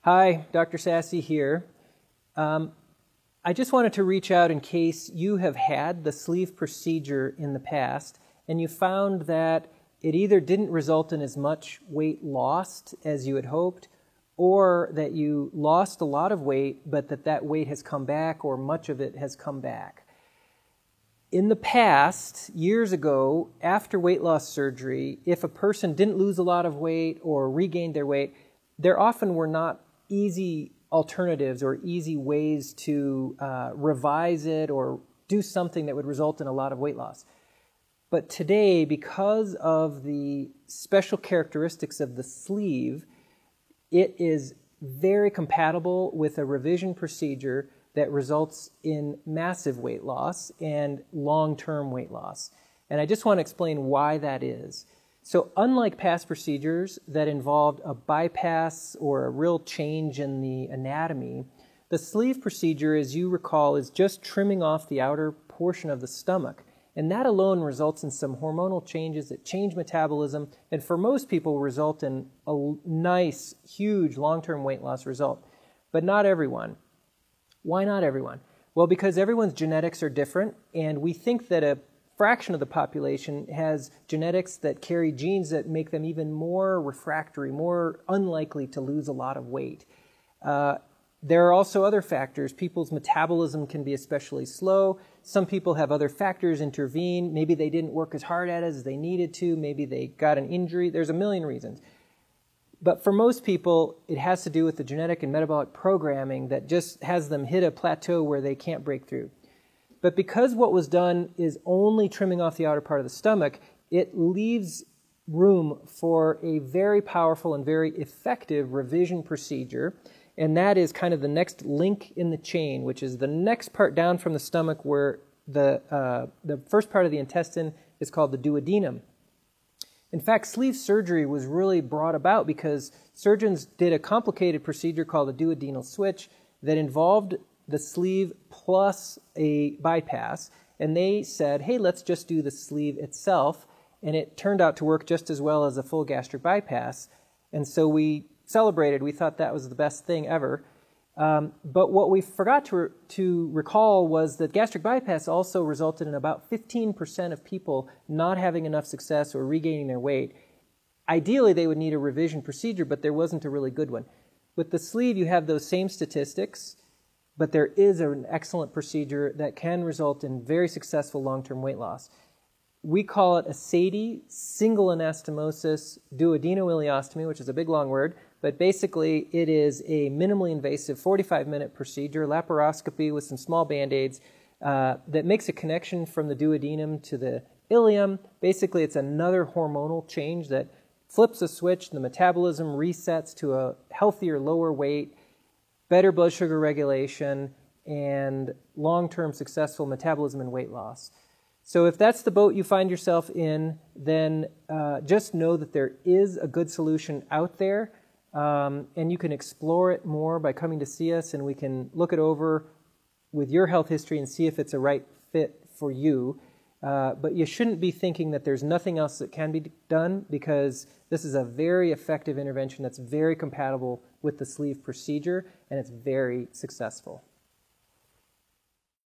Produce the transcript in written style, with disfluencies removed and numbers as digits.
Hi, Dr. Sassy here. I just wanted to reach out in case you have had the sleeve procedure in the past and you found that it either didn't result in as much weight lost as you had hoped, or that you lost a lot of weight but that weight has come back or much of it has come back. In the past, years ago, after weight loss surgery, if a person didn't lose a lot of weight or regained their weight, there often were not easy alternatives or easy ways to revise it or do something that would result in a lot of weight loss. But today, because of the special characteristics of the sleeve, it is very compatible with a revision procedure that results in massive weight loss and long-term weight loss. And I just want to explain why that is. So unlike past procedures that involved a bypass or a real change in the anatomy, the sleeve procedure, as you recall, is just trimming off the outer portion of the stomach. And that alone results in some hormonal changes that change metabolism, and for most people result in a nice, huge long-term weight loss result. But not everyone. Why not everyone? Well, because everyone's genetics are different, and we think that a fraction of the population has genetics that carry genes that make them even more refractory, more unlikely to lose a lot of weight. There are also other factors. People's metabolism can be especially slow. Some people have other factors intervene. Maybe they didn't work as hard at it as they needed to. Maybe they got an injury. There's a million reasons. But for most people, it has to do with the genetic and metabolic programming that just has them hit a plateau where they can't break through. But because what was done is only trimming off the outer part of the stomach, it leaves room for a very powerful and very effective revision procedure. And that is kind of the next link in the chain, which is the next part down from the stomach where the first part of the intestine is called the duodenum. In fact, sleeve surgery was really brought about because surgeons did a complicated procedure called the duodenal switch that involved the sleeve plus a bypass, and they said, hey, let's just do the sleeve itself, and it turned out to work just as well as a full gastric bypass, and so we celebrated. We thought that was the best thing ever. But what we forgot to recall was that gastric bypass also resulted in about 15% of people not having enough success or regaining their weight. Ideally, they would need a revision procedure, but there wasn't a really good one. With the sleeve, you have those same statistics, but there is an excellent procedure that can result in very successful long-term weight loss. We call it a SADIE, single anastomosis duodenoliostomy, which is a big long word, but basically it is a minimally invasive 45-minute procedure, laparoscopy with some small Band-Aids that makes a connection from the duodenum to the ileum. Basically, it's another hormonal change that flips a switch, the metabolism resets to a healthier, lower weight, better blood sugar regulation, and long-term successful metabolism and weight loss. So if that's the boat you find yourself in, then just know that there is a good solution out there, and you can explore it more by coming to see us, and we can look it over with your health history and see if it's a right fit for you. But you shouldn't be thinking that there's nothing else that can be done, because this is a very effective intervention that's very compatible with the sleeve procedure, and it's very successful.